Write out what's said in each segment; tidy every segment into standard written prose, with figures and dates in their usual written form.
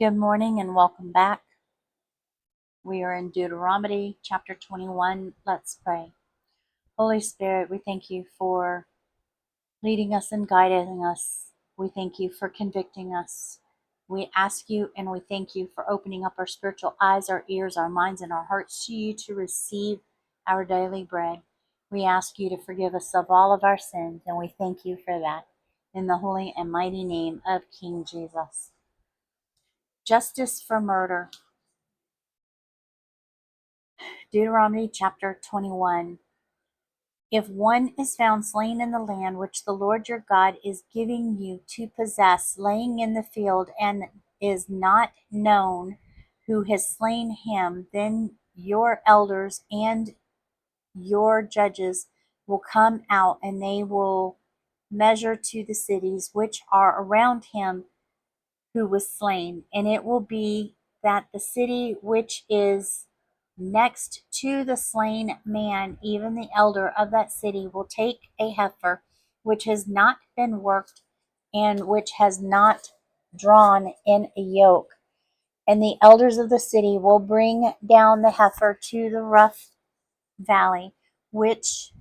Good morning and welcome back. We are in Deuteronomy chapter 21. Let's pray. Holy Spirit, we thank you for leading us and guiding us. We thank you for convicting us. We ask you and we thank you for opening up our spiritual eyes, our ears, our minds, and our hearts to you to receive our daily bread. We ask you to forgive us of all of our sins, and we thank you for that. In the holy and mighty name of King Jesus. Justice for murder. Deuteronomy chapter 21. If one is found slain in the land which the Lord your God is giving you to possess, laying in the field, and is not known who has slain him, then your elders and your judges will come out, and they will measure to the cities which are around him who was slain. And it will be that the city which is next to the slain man, even the elder of that city, will take a heifer which has not been worked and which has not drawn in a yoke. And the elders of the city will bring down the heifer to the rough valley, which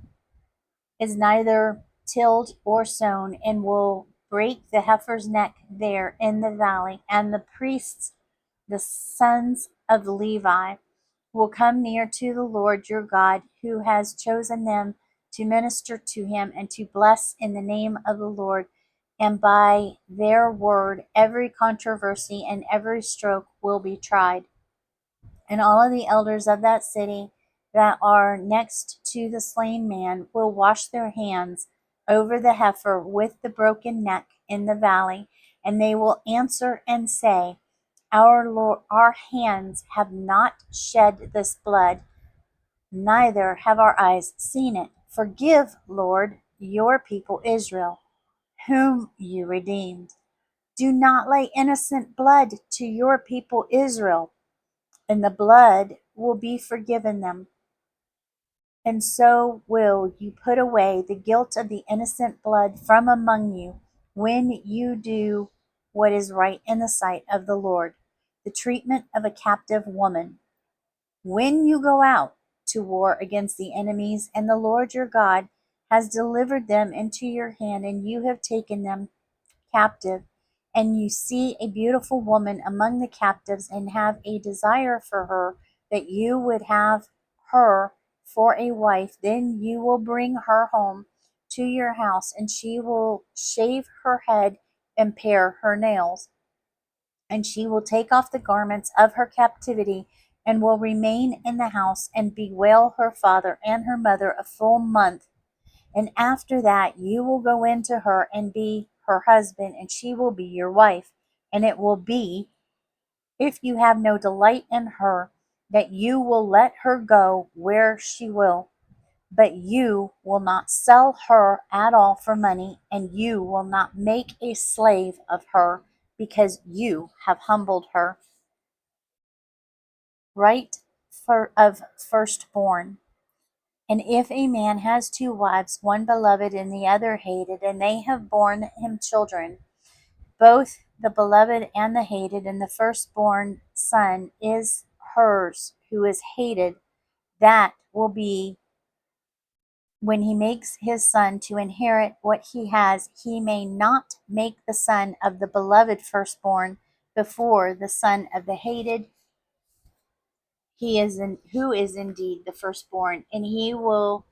is neither tilled or sown, and will break the heifer's neck there in the valley. And the priests, the sons of Levi, will come near to the Lord your God, who has chosen them to minister to him and to bless in the name of the Lord. And by their word, every controversy and every stroke will be tried. And all of the elders of that city that are next to the slain man will wash their hands over the heifer with the broken neck in the valley, and they will answer and say, Our Lord, our hands have not shed this blood, neither have our eyes seen it. Forgive, Lord, your people Israel, whom you redeemed. Do not lay innocent blood to your people Israel, and the blood will be forgiven them. And so will you put away the guilt of the innocent blood from among you when you do what is right in the sight of the Lord. The treatment of a captive woman. When you go out to war against the enemies, and the Lord your God has delivered them into your hand, and you have taken them captive, and you see a beautiful woman among the captives, and have a desire for her, that you would have her for a wife, then you will bring her home to your house, and she will shave her head and pare her nails, and she will take off the garments of her captivity, and will remain in the house and bewail her father and her mother a full month. And after that, you will go into her and be her husband, and she will be your wife. And it will be, if you have no delight in her, that you will let her go where she will. But you will not sell her at all for money, and you will not make a slave of her, because you have humbled her. Right of firstborn. And if a man has two wives, one beloved and the other hated, and they have borne him children, both the beloved and the hated, and the firstborn son is hers who is hated, that will be when he makes his son to inherit what he has, he may not make the son of the beloved firstborn before the son of the hated, who is indeed the firstborn, and he will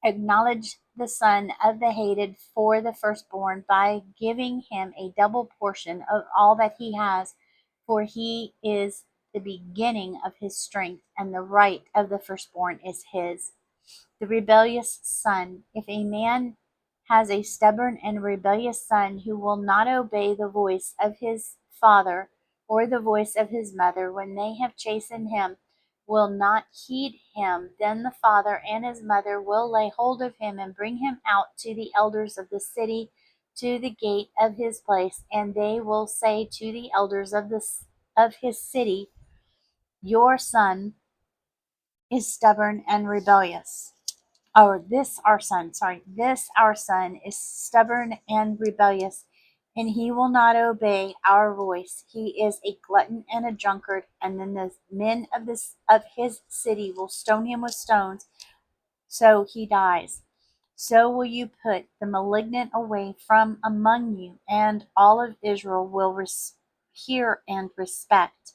acknowledge the son of the hated for the firstborn by giving him a double portion of all that he has, for he is the beginning of his strength, and the right of the firstborn is his. The rebellious son. If a man has a stubborn and rebellious son who will not obey the voice of his father or the voice of his mother when they have chastened him, will not heed him, then the father and his mother will lay hold of him and bring him out to the elders of the city, to the gate of his place, and they will say to the elders of his city, Your son is stubborn and rebellious. This our son is stubborn and rebellious, and he will not obey our voice. He is a glutton and a drunkard, and then the men of his city will stone him with stones, so he dies. So will you put the malignant away from among you, and all of Israel will hear and respect.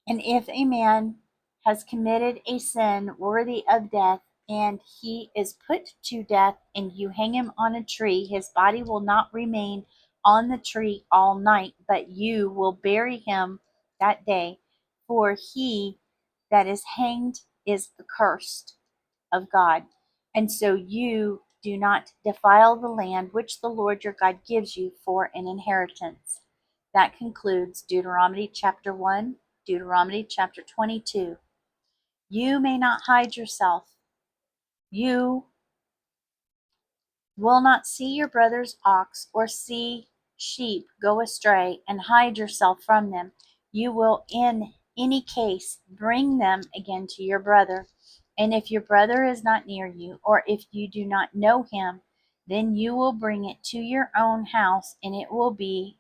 And if a man has committed a sin worthy of death, and he is put to death, and you hang him on a tree, his body will not remain on the tree all night, but you will bury him that day, for he that is hanged is accursed of God. And so you do not defile the land which the Lord your God gives you for an inheritance. That concludes Deuteronomy chapter 1, Deuteronomy chapter 22. You may not hide yourself. You will not see your brother's ox or see sheep go astray and hide yourself from them. You will, in any case, bring them again to your brother. And if your brother is not near you, or if you do not know him, then you will bring it to your own house, and it will be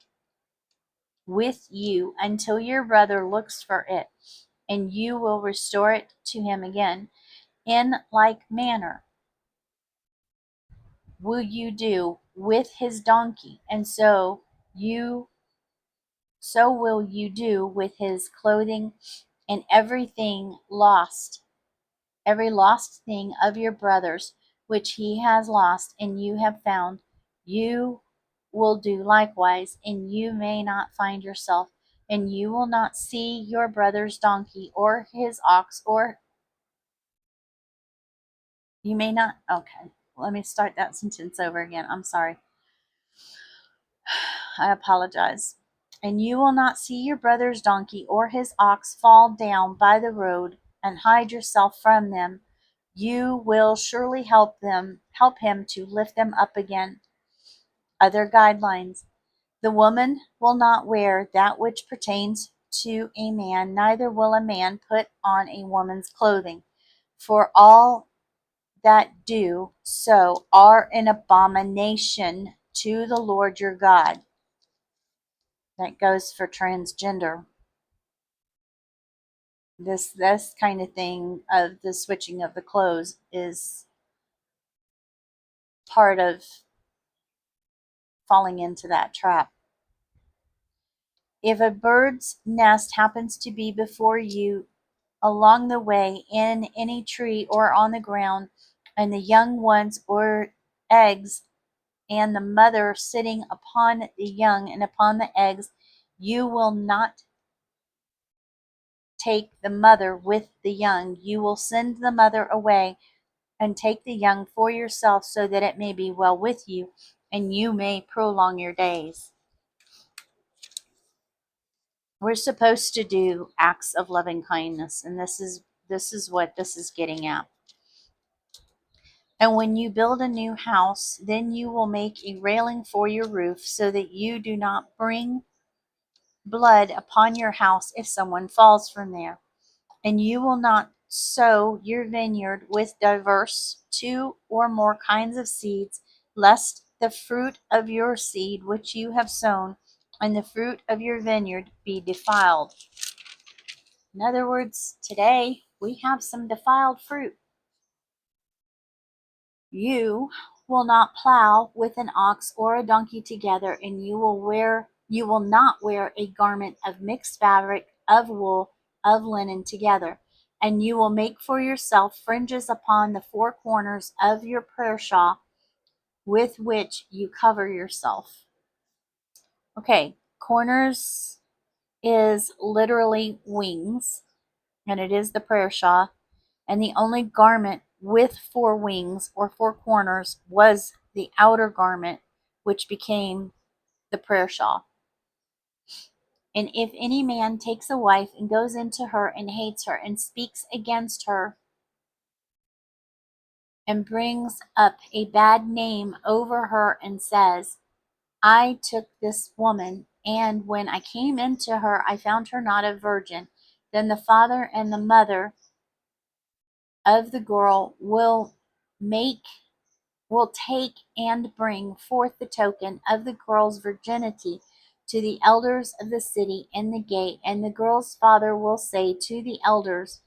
with you until your brother looks for it, and you will restore it to him again. In like manner will you do with his donkey, and so will you do with his clothing and every lost thing of your brother's which he has lost and you have found. You will do likewise, and you may not find yourself, and you will not see your brother's donkey or his ox, or you may not. Okay, let me start that sentence over again. I'm sorry. I apologize. And you will not see your brother's donkey or his ox fall down by the road and hide yourself from them. You will surely help him to lift them up again. Other guidelines. The woman will not wear that which pertains to a man, neither will a man put on a woman's clothing. For all that do so are an abomination to the Lord your God. That goes for transgender. This kind of thing of the switching of the clothes is part of falling into that trap. If a bird's nest happens to be before you along the way, in any tree or on the ground, and the young ones or eggs, and the mother sitting upon the young and upon the eggs, you will not take the mother with the young. You will send the mother away and take the young for yourself, so that it may be well with you, and you may prolong your days. We're supposed to do acts of loving kindness, and this is what this is getting at. And when you build a new house, then you will make a railing for your roof, so that you do not bring blood upon your house if someone falls from there. And you will not sow your vineyard with diverse two or more kinds of seeds, lest the fruit of your seed which you have sown and the fruit of your vineyard be defiled. In other words, today we have some defiled fruit. You will not plow with an ox or a donkey together, and you will not wear a garment of mixed fabric, of wool, of linen together. And you will make for yourself fringes upon the four corners of your prayer shawl, with which you cover yourself. Okay, corners is literally wings, and it is the prayer shawl. And the only garment with four wings or four corners was the outer garment, which became the prayer shawl. And if any man takes a wife and goes into her and hates her and speaks against her and brings up a bad name over her and says, I took this woman, and when I came into her, I found her not a virgin, then the father and the mother of the girl will make will take and bring forth the token of the girl's virginity to the elders of the city in the gate, and the girl's father will say to the elders,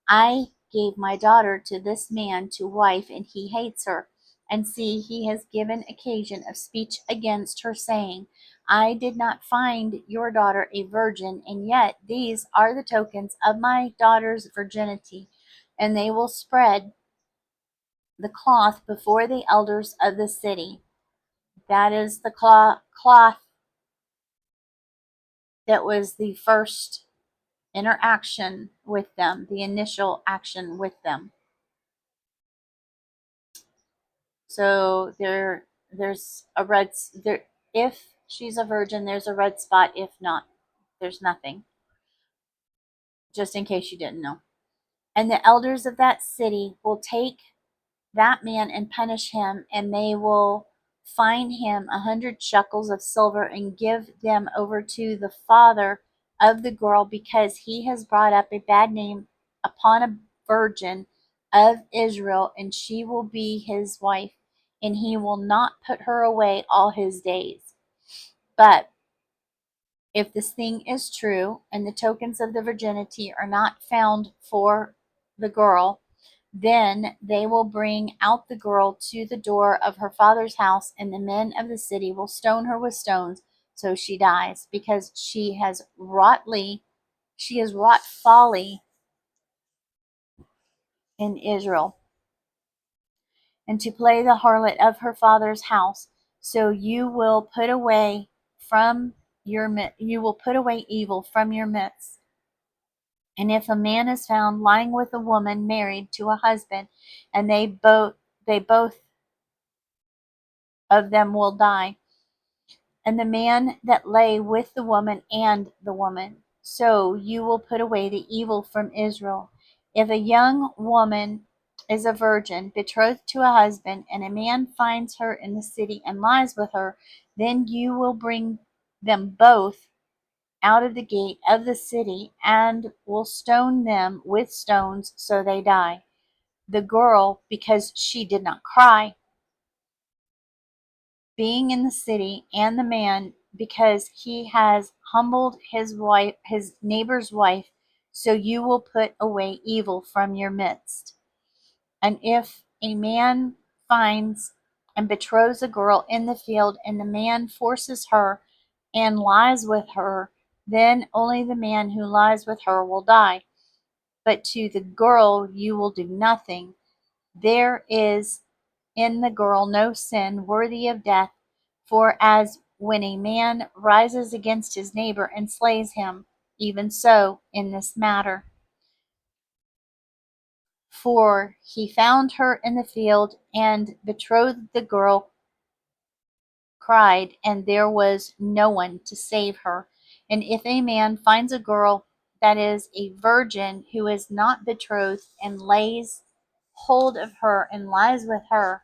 I gave my daughter to this man to wife, and he hates her. And see, he has given occasion of speech against her, saying, I did not find your daughter a virgin, and yet these are the tokens of my daughter's virginity. And they will spread the cloth before the elders of the city. That is the cloth that was the first interaction with them, the initial action with them. So there's a red there. If she's a virgin, there's a red spot. If not, there's nothing. Just in case you didn't know. And the elders of that city will take that man and punish him, and they will fine him 100 shekels of silver and give them over to the father of the girl, because he has brought up a bad name upon a virgin of Israel, and she will be his wife, and he will not put her away all his days. But if this thing is true, and the tokens of the virginity are not found for the girl, then they will bring out the girl to the door of her father's house, and the men of the city will stone her with stones, so she dies, because she has wrought folly in Israel, and to play the harlot of her father's house. So you will put away evil from your midst. And if a man is found lying with a woman married to a husband, and they both of them will die, and the man that lay with the woman and the woman, so you will put away the evil from Israel. If a young woman is a virgin, betrothed to a husband, and a man finds her in the city and lies with her, then you will bring them both out of the gate of the city, and will stone them with stones, so they die. The girl, because she did not cry, being in the city, and the man, because he has humbled his neighbor's wife, so you will put away evil from your midst. And if a man finds and betroths a girl in the field, and the man forces her and lies with her, then only the man who lies with her will die. But to the girl you will do nothing. There is in the girl no sin worthy of death, for as when a man rises against his neighbor and slays him, even so in this matter. For he found her in the field, and betrothed the girl cried, and there was no one to save her. And if a man finds a girl that is a virgin who is not betrothed, and lays hold of her and lies with her,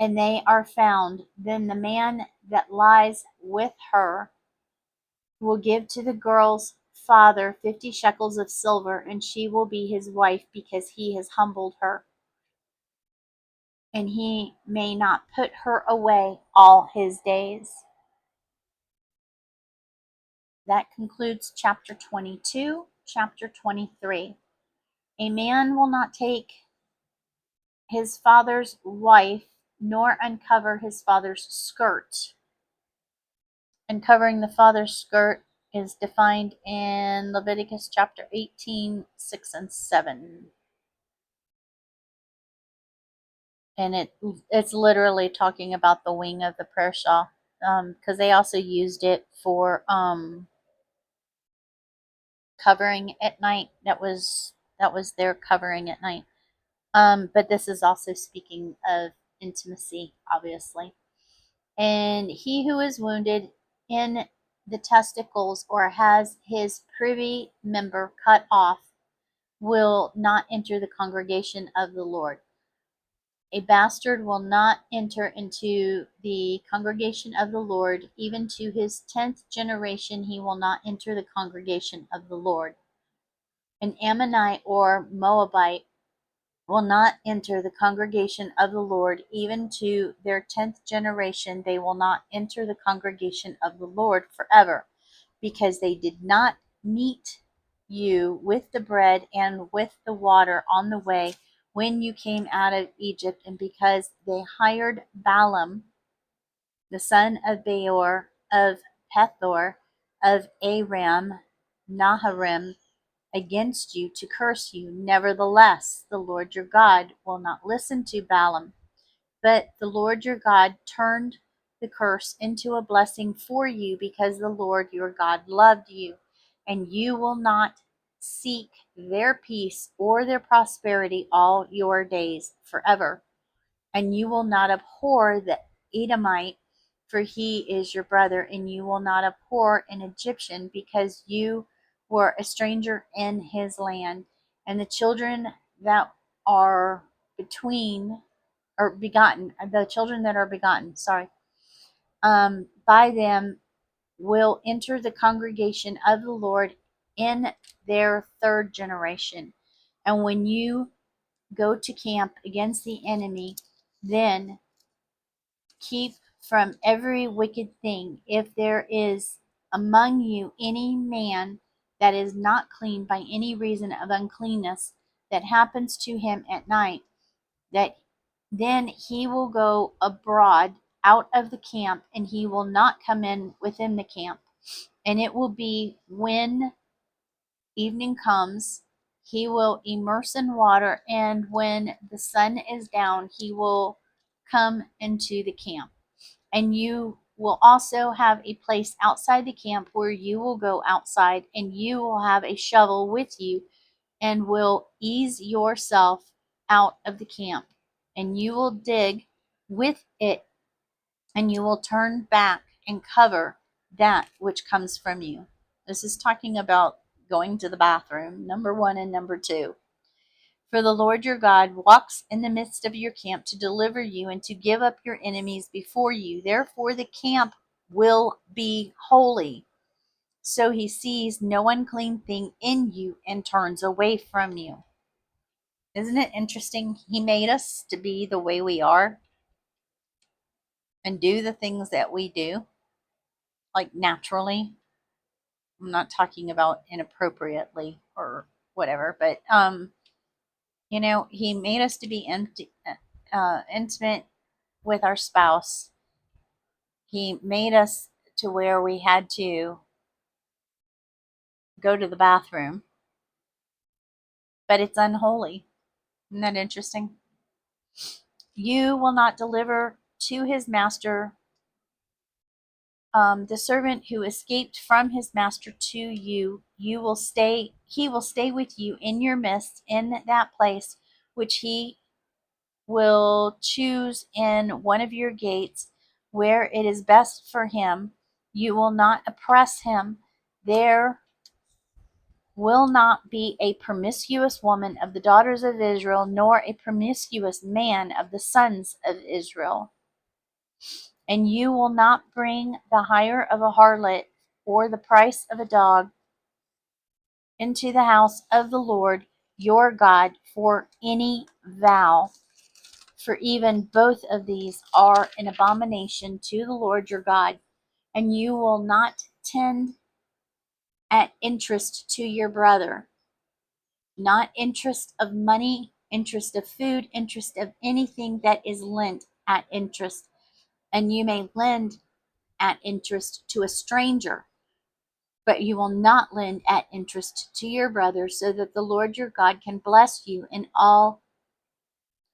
and they are found, then the man that lies with her will give to the girl's father 50 shekels of silver, and she will be his wife, because he has humbled her, and he may not put her away all his days. That concludes chapter 22. Chapter 23. A man will not take his father's wife, nor uncover his father's skirt. Uncovering the father's skirt is defined in Leviticus chapter 18, 6 and 7. And it's literally talking about the wing of the prayer shawl, because they also used it for covering at night. That was their covering at night. But this is also speaking of intimacy, obviously. And he who is wounded in the testicles, or has his privy member cut off, will not enter the congregation of the Lord. A bastard will not enter into the congregation of the Lord. Even to his 10th generation he will not enter the congregation of the Lord. An Ammonite or Moabite will not enter the congregation of the Lord, even to their 10th generation. They will not enter the congregation of the Lord forever, because they did not meet you with the bread and with the water on the way when you came out of Egypt, and because they hired Balaam, the son of Beor, of Pethor, of Aram, Naharim, against you to curse you. Nevertheless, the Lord your God will not listen to Balaam, but the Lord your God turned the curse into a blessing for you, because the Lord your God loved you, and you will not seek their peace or their prosperity all your days forever. And you will not abhor the Edomite, for he is your brother, and you will not abhor an Egyptian, because you were a stranger in his land. And the children that are between or begotten, the children that are begotten, sorry, by them will enter the congregation of the Lord in their third generation. And when you go to camp against the enemy, then keep from every wicked thing. If there is among you any man that is not clean by any reason of uncleanness that happens to him at night, that then he will go abroad out of the camp, and he will not come in within the camp. And it will be when evening comes, he will immerse in water, and when the sun is down, he will come into the camp. And you will also have a place outside the camp where you will go outside, and you will have a shovel with you, and will ease yourself out of the camp. And you will dig with it, and you will turn back and cover that which comes from you. This is talking about going to the bathroom, number one and number two. For the Lord your God walks in the midst of your camp to deliver you and to give up your enemies before you. Therefore, the camp will be holy. So he sees no unclean thing in you and turns away from you. Isn't it interesting? He made us to be the way we are and do the things that we do, like naturally. I'm not talking about inappropriately or whatever, but he made us to be intimate with our spouse. He made us to where we had to go to the bathroom, but it's unholy. Isn't that interesting? You will not deliver to his master the servant who escaped from his master to you. He will stay with you in your midst, in that place which he will choose in one of your gates, where it is best for him. You will not oppress him. There will not be a promiscuous woman of the daughters of Israel, nor a promiscuous man of the sons of Israel. And you will not bring the hire of a harlot or the price of a dog into the house of the Lord your God for any vow. For even both of these are an abomination to the Lord your God. And you will not tend at interest to your brother, not interest of money, interest of food, interest of anything that is lent at interest. And you may lend at interest to a stranger, but you will not lend at interest to your brother, so that the Lord your God can bless you in all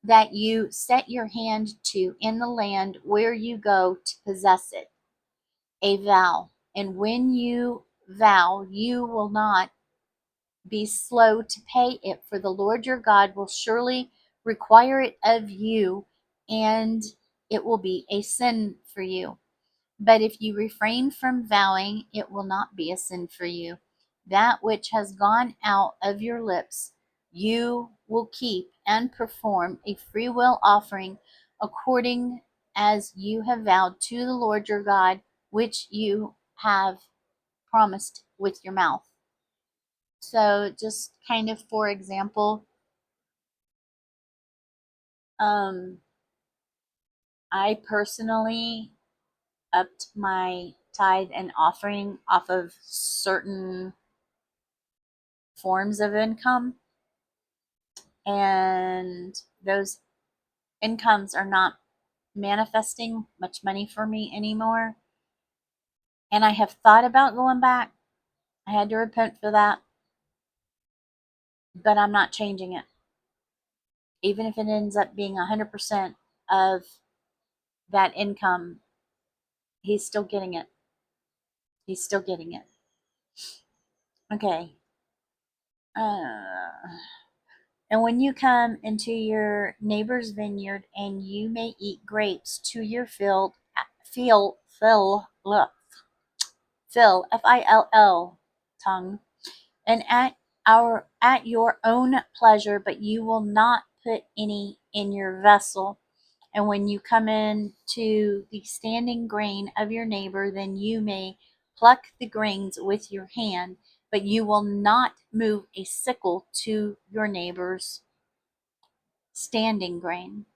that you set your hand to in the land where you go to possess it. A vow. And when you vow, you will not be slow to pay it, for the Lord your God will surely require it of you, and it will be a sin for you. But if you refrain from vowing, it will not be a sin for you. That which has gone out of your lips, you will keep and perform a freewill offering according as you have vowed to the Lord your God, which you have promised with your mouth. So, just kind of for example, I personally upped my tithe and offering off of certain forms of income, and those incomes are not manifesting much money for me anymore. And I have thought about going back. I had to repent for that, but I'm not changing it. Even if it ends up being 100% of that income, he's still getting it. He's still getting it. Okay. And when you come into your neighbor's vineyard, and you may eat grapes to your fill, Fill, tongue, and at your own pleasure, but you will not put any in your vessel. And when you come in to the standing grain of your neighbor, then you may pluck the grains with your hand, but you will not move a sickle to your neighbor's standing grain.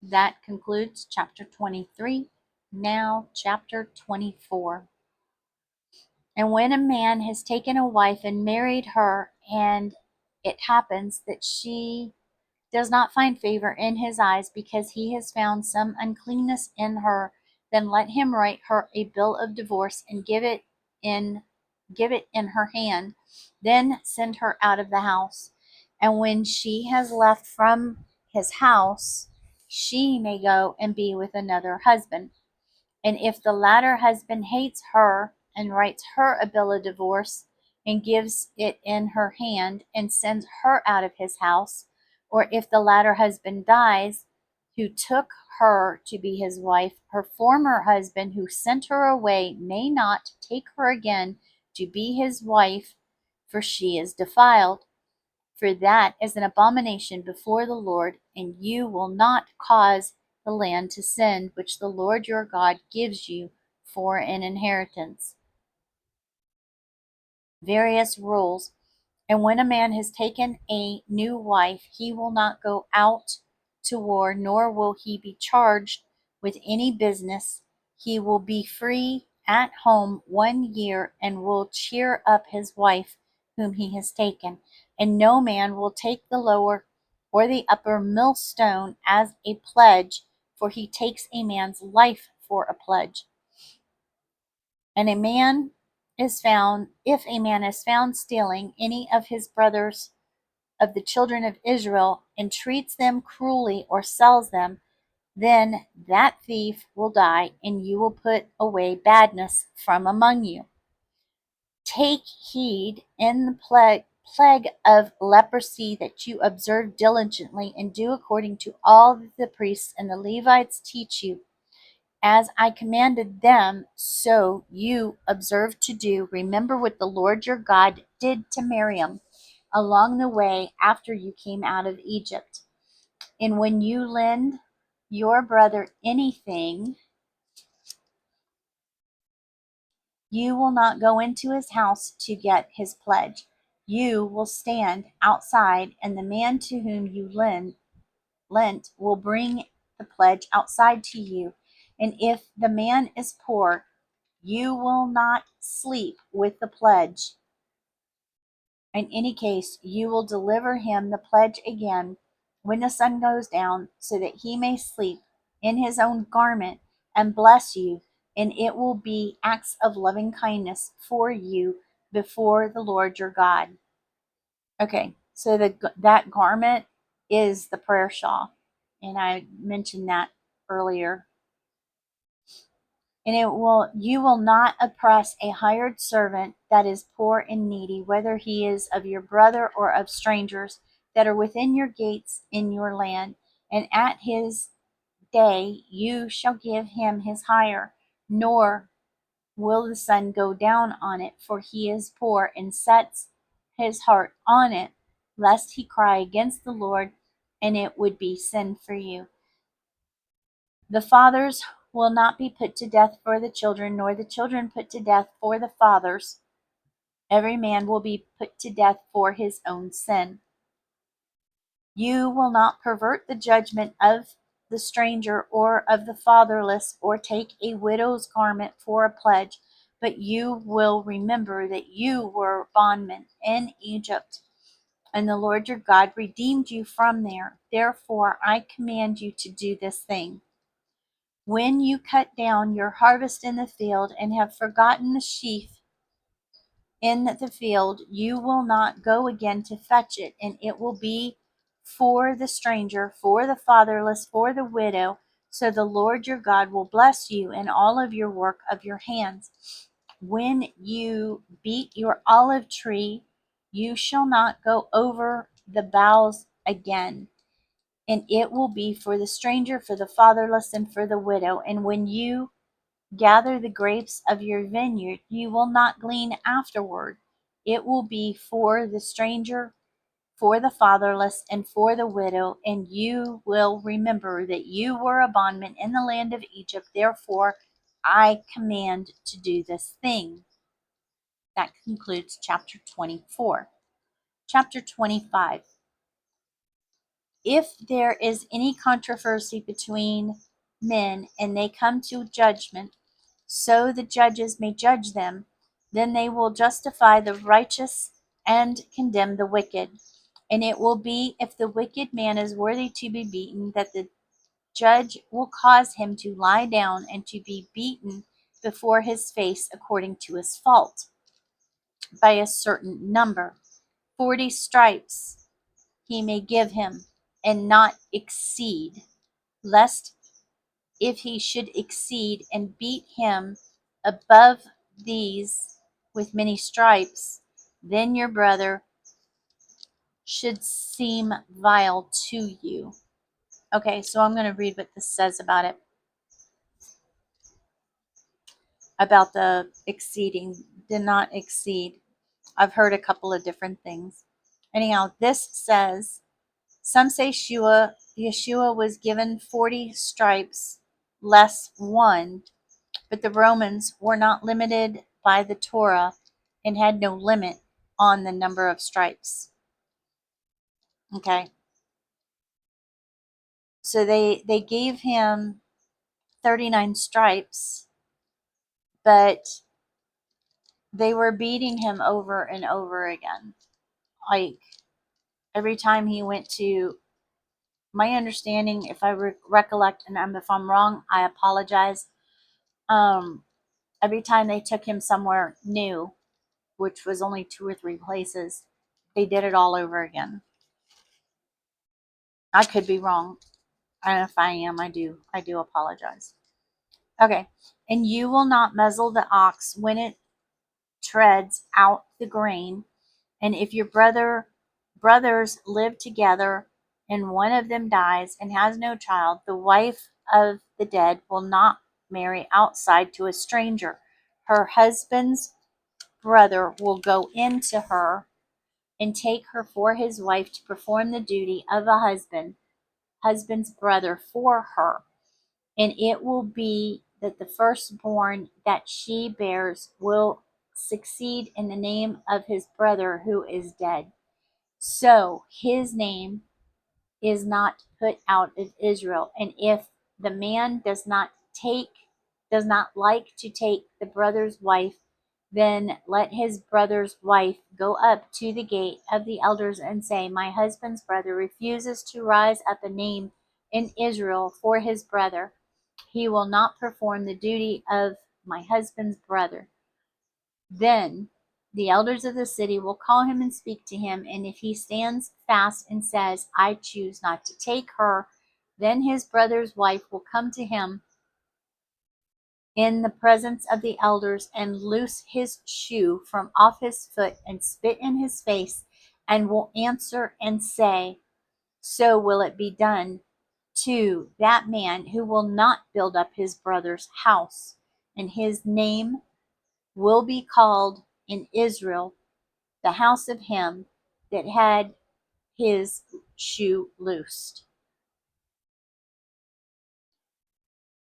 That concludes chapter 23. Now, chapter 24. And when a man has taken a wife and married her, and it happens that she does not find favor in his eyes, because he has found some uncleanness in her, then let him write her a bill of divorce and in give it in her hand. Then send her out of the house. And when she has left from his house, she may go and be with another husband. And if the latter husband hates her and writes her a bill of divorce and gives it in her hand and sends her out of his house, or if the latter husband dies, who took her to be his wife, her former husband who sent her away may not take her again to be his wife, for she is defiled. For that is an abomination before the Lord, and you will not cause the land to sin, which the Lord your God gives you for an inheritance. Various rules. And when a man has taken a new wife, he will not go out to war, nor will he be charged with any business. He will be free at home 1 year, and will cheer up his wife whom he has taken. And no man will take the lower or the upper millstone as a pledge, for he takes a man's life for a pledge. And if a man is found stealing any of his brothers of the children of Israel, and treats them cruelly or sells them, then that thief will die, and you will put away badness from among you. Take heed in the plague of leprosy that you observe diligently, and do according to all that the priests and the Levites teach you. As I commanded them, so you observe to do. Remember what the Lord your God did to Miriam along the way after you came out of Egypt. And when you lend your brother anything, you will not go into his house to get his pledge. You will stand outside, and the man to whom you lent will bring the pledge outside to you. And if the man is poor, you will not sleep with the pledge. In any case, you will deliver him the pledge again when the sun goes down, so that he may sleep in his own garment and bless you, and it will be acts of loving kindness for you before the Lord your God. Okay, so that garment is the prayer shawl, and I mentioned that earlier. And you will not oppress a hired servant that is poor and needy, whether he is of your brother or of strangers that are within your gates in your land. And at his day you shall give him his hire, nor will the sun go down on it, for he is poor and sets his heart on it, lest he cry against the Lord, and it would be sin for you. The fathers will not be put to death for the children, nor the children put to death for the fathers. Every man will be put to death for his own sin. You will not pervert the judgment of the stranger or of the fatherless, or take a widow's garment for a pledge, but you will remember that you were bondmen in Egypt, and the Lord your God redeemed you from there. Therefore, I command you to do this thing. When you cut down your harvest in the field and have forgotten the sheaf in the field, you will not go again to fetch it, and it will be for the stranger, for the fatherless, for the widow. So the Lord your God will bless you in all of your work of your hands. When you beat your olive tree, you shall not go over the boughs again, and it will be for the stranger, for the fatherless, and for the widow. And when you gather the grapes of your vineyard, you will not glean afterward. It will be for the stranger, for the fatherless, and for the widow, and you will remember that you were a bondman in the land of Egypt. Therefore, I command to do this thing. That concludes chapter 24. Chapter 25. If there is any controversy between men and they come to judgment, so the judges may judge them, then they will justify the righteous and condemn the wicked. And it will be, if the wicked man is worthy to be beaten, that the judge will cause him to lie down and to be beaten before his face according to his fault, by a certain number. 40 stripes he may give him, and not exceed, lest if he should exceed and beat him above these with many stripes, then your brother should seem vile to you. Okay, so I'm going to read what this says about it, about the exceeding, did not exceed. I've heard a couple of different things. Anyhow, this says, some say Yeshua was given 40 stripes less one, but the Romans were not limited by the Torah and had no limit on the number of stripes. Okay. So they gave him 39 stripes, but they were beating him over and over again. Like every time he went to, my understanding, if I recollect, and if I'm wrong, I apologize. Every time they took him somewhere new, which was only 2 or 3 places, they did it all over again. I could be wrong. And if I am, I do apologize. Okay. And you will not muzzle the ox when it treads out the grain. And if your brothers live together and one of them dies and has no child, the wife of the dead will not marry outside to a stranger. Her husband's brother will go into her and take her for his wife to perform the duty of a husband's brother for her. And it will be that the firstborn that she bears will succeed in the name of his brother who is dead. So his name is not put out of Israel. And if the man does not like to take the brother's wife, then let his brother's wife go up to the gate of the elders and say, my husband's brother refuses to rise up a name in Israel for his brother. He will not perform the duty of my husband's brother. Then the elders of the city will call him and speak to him, and if he stands fast and says, I choose not to take her, then his brother's wife will come to him in the presence of the elders and loose his shoe from off his foot and spit in his face, and will answer and say, so will it be done to that man who will not build up his brother's house, and his name will be called in Israel the house of him that had his shoe loosed.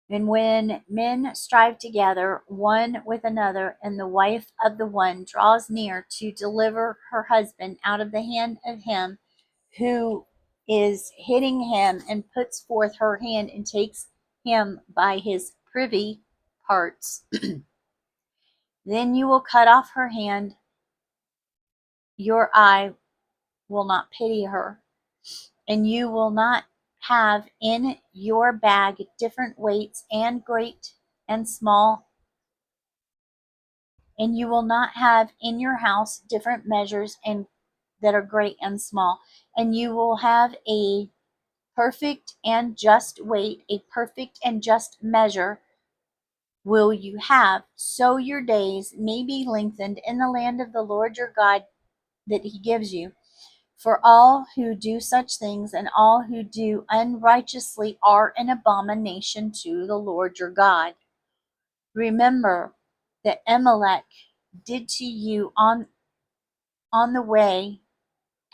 And when men strive together one with another, and the wife of the one draws near to deliver her husband out of the hand of him who is hitting him and puts forth her hand and takes him by his privy parts, then you will cut off her hand. Your eye will not pity her, and you will not have in your bag different weights and great and small, and you will not have in your house different measures and that are great and small, and you will have a perfect and just weight, a perfect and just measure will you have, so your days may be lengthened in the land of the Lord your God that he gives you. For all who do such things and all who do unrighteously are an abomination to the Lord your God. Remember that Amalek did to you on the way,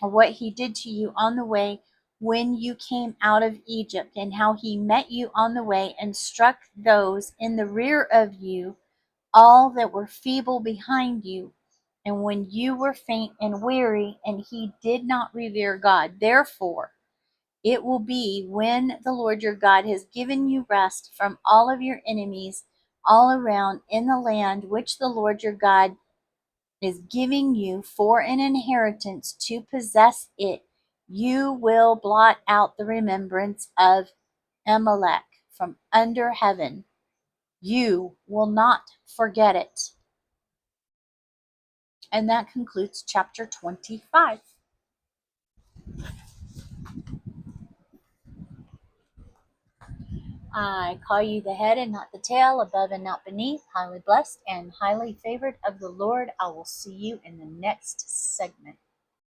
or what he did to you on the way when you came out of Egypt, and how he met you on the way and struck those in the rear of you, all that were feeble behind you, and when you were faint and weary, and he did not revere God. Therefore, it will be when the Lord your God has given you rest from all of your enemies all around in the land which the Lord your God is giving you for an inheritance to possess it, you will blot out the remembrance of Amalek from under heaven. You will not forget it. And that concludes chapter 25. I call you the head and not the tail, above and not beneath, highly blessed and highly favored of the Lord. I will see you in the next segment.